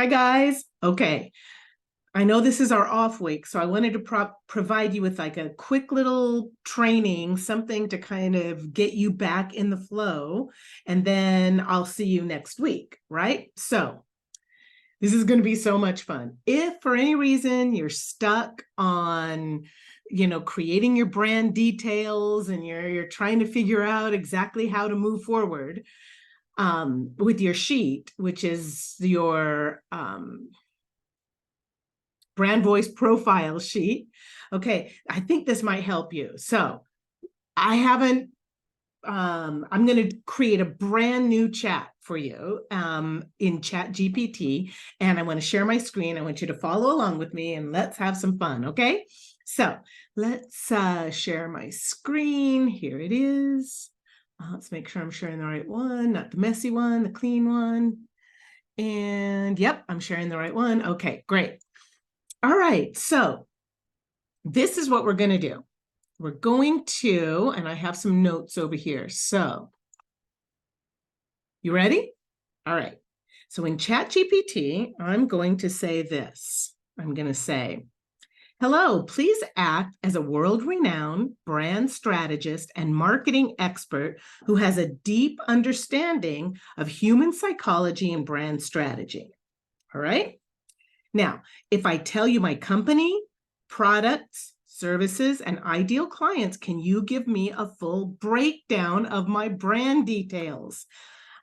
Hi, guys. Okay. I know this is our off week, so I wanted to provide you with like a quick little training, something to kind of get you back in the flow, and then I'll see you next week, right? So this is going to be so much fun. If for any reason you're stuck on, creating your brand details and you're trying to figure out exactly how to move forward with your sheet, which is your brand voice profile sheet. Okay, I think this might help you. So I haven't, I'm going to create a brand new chat for you in ChatGPT, and I want to share my screen. I want you to follow along with me and let's have some fun, okay? So let's share my screen. Here it is. Let's make sure I'm sharing the right one, not the messy one, the clean one. And yep, I'm sharing the right one. Okay, great. All right, so this is what we're going to do. We're going to, and I have some notes over here. So, you ready? All right. So in ChatGPT, I'm going to say this. I'm going to say, hello, please act as a world-renowned brand strategist and marketing expert who has a deep understanding of human psychology and brand strategy. All right? Now, if I tell you my company, products, services, and ideal clients, can you give me a full breakdown of my brand details?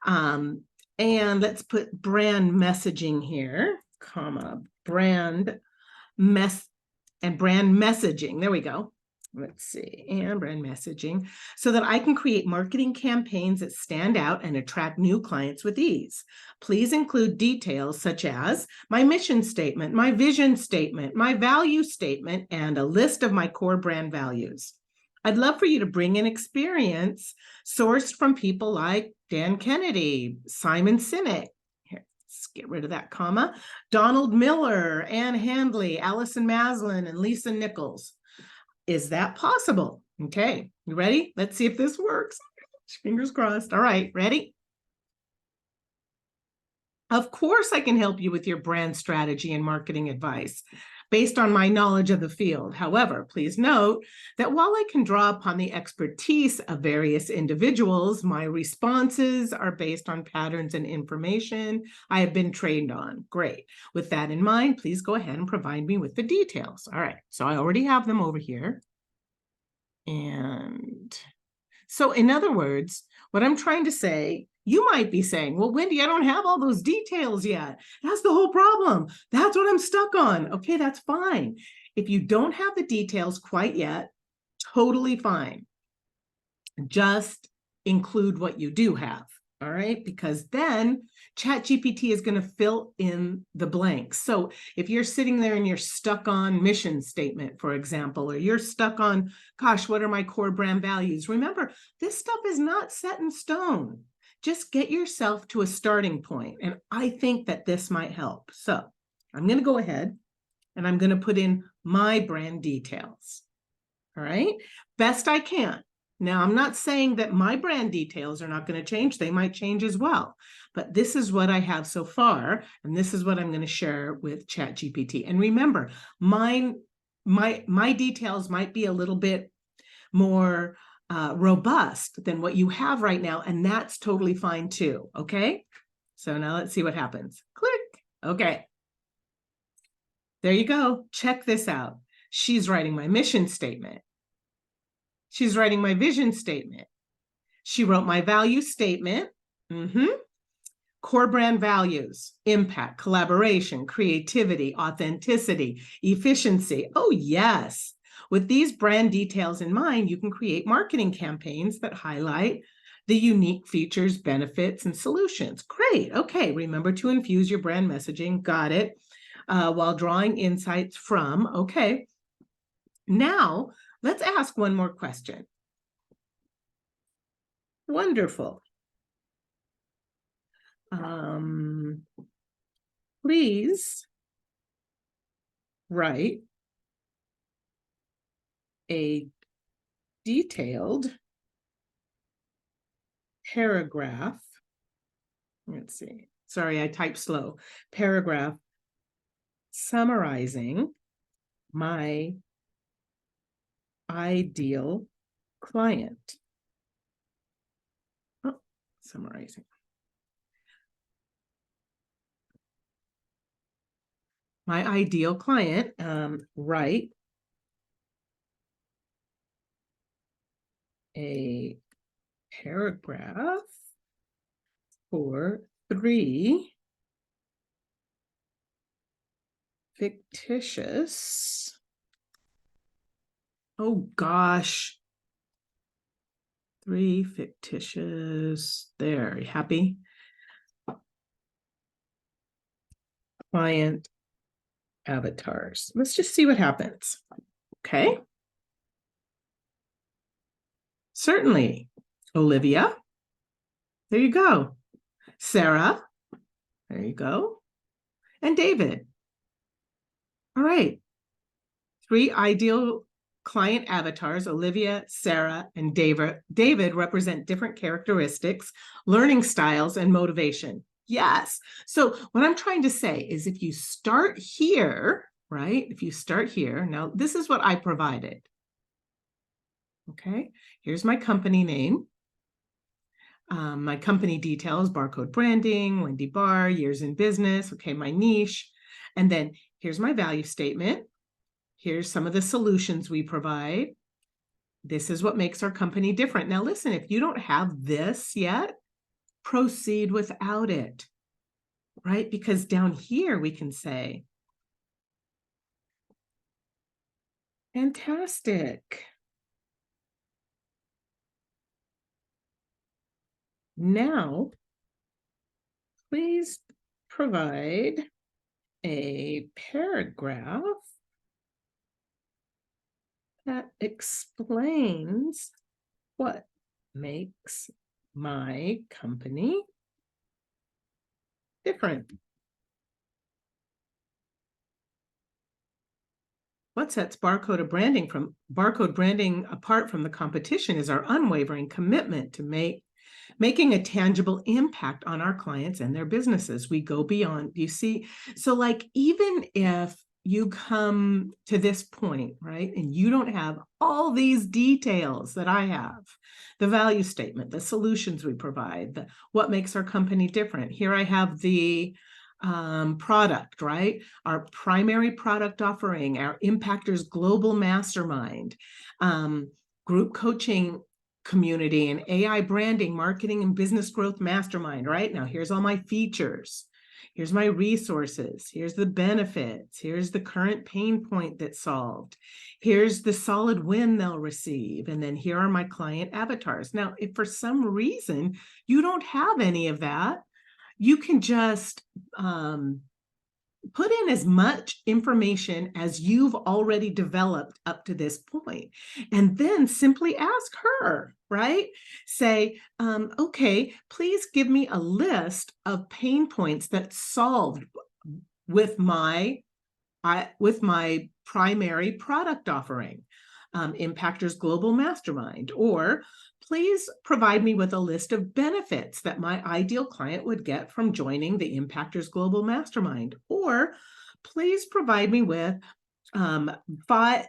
And let's put brand messaging here, comma, brand messaging. There we go. Let's see, and brand messaging, so that I can create marketing campaigns that stand out and attract new clients with ease. Please include details such as my mission statement, my vision statement, my value statement, and a list of my core brand values. I'd love for you to bring in experience sourced from people like Dan Kennedy, Simon Sinek, let's get rid of that comma, Donald Miller, Ann Handley, Allison Maslin, and Lisa Nichols. Is that possible? Okay, you ready? Let's see if this works. Fingers crossed. All right, ready? Of course, I can help you with your brand strategy and marketing advice based on my knowledge of the field. However, please note that while I can draw upon the expertise of various individuals, my responses are based on patterns and information I have been trained on. Great. With that in mind, please go ahead and provide me with the details. All right, so I already have them over here. And so in other words, what I'm trying to say, you might be saying, well, Wendy, I don't have all those details yet. That's the whole problem. That's what I'm stuck on. Okay, that's fine. If you don't have the details quite yet, totally fine. Just include what you do have. All right, because then ChatGPT is going to fill in the blanks. So if you're sitting there and you're stuck on mission statement, for example, or you're stuck on, gosh, what are my core brand values? Remember, this stuff is not set in stone. Just get yourself to a starting point. And I think that this might help. So I'm going to go ahead and I'm going to put in my brand details. All right, best I can. Now, I'm not saying that my brand details are not going to change. They might change as well. But this is what I have so far, and this is what I'm going to share with ChatGPT. And remember, my details might be a little bit more robust than what you have right now, and that's totally fine too, okay? So now let's see what happens. Click. Okay. There you go. Check this out. She's writing my mission statement. She's writing my vision statement. She wrote my value statement. Core brand values, impact, collaboration, creativity, authenticity, efficiency. Oh, yes. With these brand details in mind, you can create marketing campaigns that highlight the unique features, benefits, and solutions. Great. Okay. Remember to infuse your brand messaging. Got it. While drawing insights from. Okay. Now, let's ask one more question. Wonderful. Please write a detailed paragraph let's see. Sorry, I typed slow. Paragraph summarizing my ideal client. Oh, summarizing. My ideal client, write a paragraph for 3 fictitious. Oh gosh. 3 fictitious. There, you happy? Client avatars. Let's just see what happens. Okay. Certainly. Olivia. There you go. Sarah. There you go. And David. All right. 3 ideal client avatars, Olivia, Sarah, and David. David represent different characteristics, learning styles, and motivation. Yes. So what I'm trying to say is if you start here, right? If you start here, now this is what I provided. Okay. Here's my company name. My company details, barcode branding, Wendy Barr, years in business. Okay. My niche. And then here's my value statement. Here's some of the solutions we provide. This is what makes our company different. Now, listen, if you don't have this yet, proceed without it, right? Because down here we can say, fantastic. Now, please provide a paragraph that explains what makes my company different. What sets barcode branding apart from the competition is our unwavering commitment to making a tangible impact on our clients and their businesses. We go beyond, you see. So like, even if you come to this point, right, and you don't have all these details that I have, the value statement, the solutions we provide, what makes our company different. Here I have the product, right? Our primary product offering, our Impactors Global Mastermind, group coaching community, and AI branding, marketing, and business growth mastermind, right? Now, here's all my features. Here's my resources. Here's the benefits. Here's the current pain point that's solved. Here's the solid win they'll receive. And then here are my client avatars. Now, if for some reason you don't have any of that, you can just put in as much information as you've already developed up to this point, and then simply ask her, right? Say, okay, please give me a list of pain points that's solved with my primary product offering, Impactors Global Mastermind, or please provide me with a list of benefits that my ideal client would get from joining the Impactors Global Mastermind, or please provide me with 3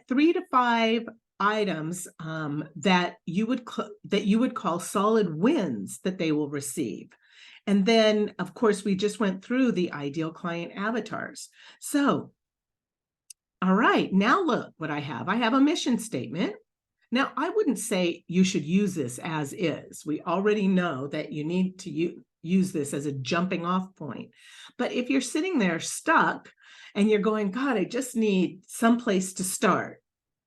to 5 items that you would call solid wins that they will receive. And then, of course, we just went through the ideal client avatars. So, all right, now look what I have. I have a mission statement. Now, I wouldn't say you should use this as is. We already know that you need to use this as a jumping off point. But if you're sitting there stuck and you're going, God, I just need some place to start,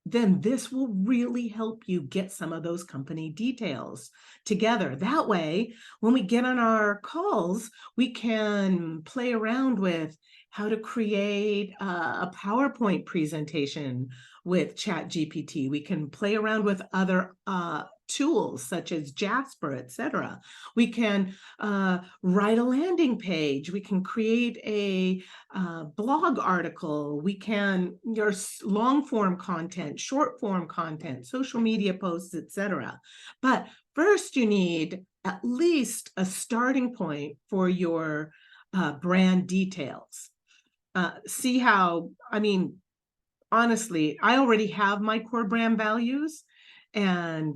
then this will really help you get some of those company details together. That way, when we get on our calls, we can play around with how to create a PowerPoint presentation with ChatGPT. We can play around with other tools such as Jasper, etc. We can write a landing page. We can create a blog article. We can, your long form content, short form content, social media posts, etc. But first you need at least a starting point for your brand details. See how, I mean, honestly, I already have my core brand values. And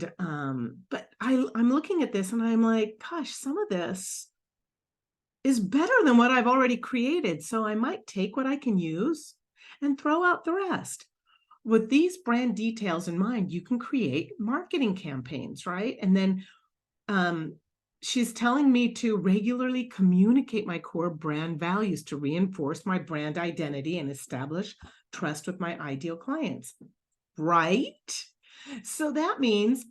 but I'm looking at this and I'm like, gosh, some of this is better than what I've already created. So I might take what I can use and throw out the rest. With these brand details in mind, you can create marketing campaigns, right? And then she's telling me to regularly communicate my core brand values to reinforce my brand identity and establish trust with my ideal clients, right? So that means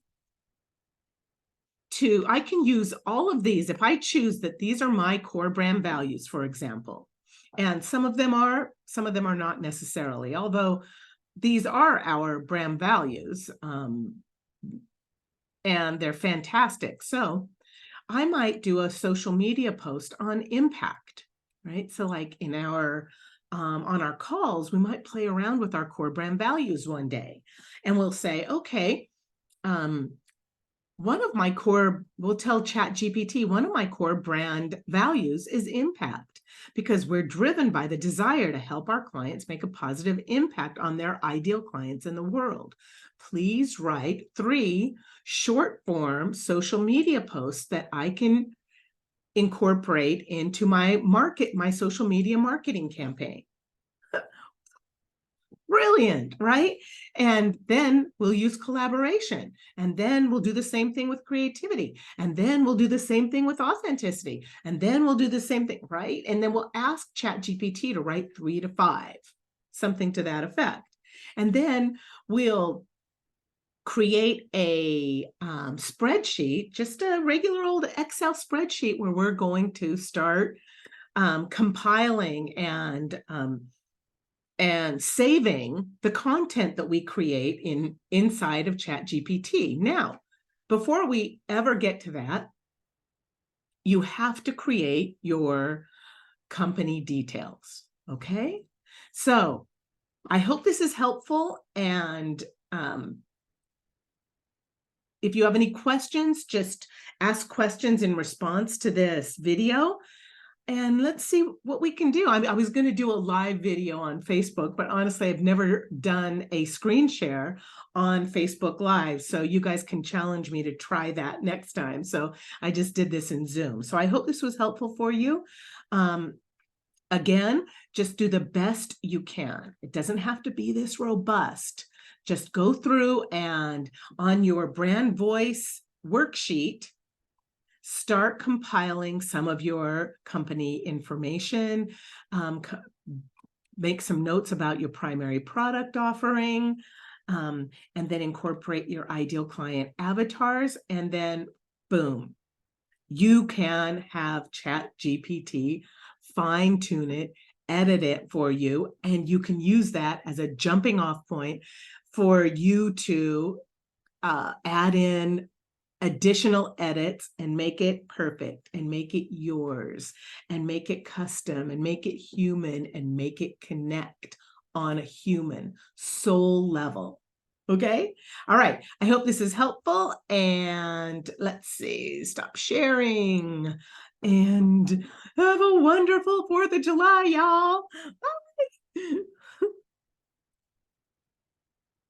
I can use all of these if I choose that these are my core brand values, for example. And some of them are not necessarily, although these are our brand values, and they're fantastic. So I might do a social media post on impact, right? So like in our on our calls, we might play around with our core brand values one day, and we'll say, okay, one of my core, we'll tell ChatGPT, one of my core brand values is impact, because we're driven by the desire to help our clients make a positive impact on their ideal clients in the world. Please write 3 short form social media posts that I can incorporate into my social media marketing campaign. Brilliant, right? And then we'll use collaboration. And then we'll do the same thing with creativity. And then we'll do the same thing with authenticity. And then we'll do the same thing, right? And then we'll ask ChatGPT to write 3 to 5, something to that effect. And then we'll create a spreadsheet, just a regular old Excel spreadsheet, where we're going to start compiling and saving the content that we create inside of ChatGPT. Now, before we ever get to that, you have to create your company details, okay? So I hope this is helpful, and if you have any questions, just ask questions in response to this video. And let's see what we can do. I was going to do a live video on Facebook, but honestly, I've never done a screen share on Facebook Live. So you guys can challenge me to try that next time. So I just did this in Zoom. So I hope this was helpful for you. Again, just do the best you can. It doesn't have to be this robust. Just go through and on your brand voice worksheet, start compiling some of your company information, make some notes about your primary product offering, and then incorporate your ideal client avatars, and then boom, you can have ChatGPT fine tune it, edit it for you, and you can use that as a jumping off point for you to add in additional edits and make it perfect and make it yours and make it custom and make it human and make it connect on a human soul level. Okay. All right. I hope this is helpful, and let's see, stop sharing and have a wonderful 4th of July, y'all. Bye.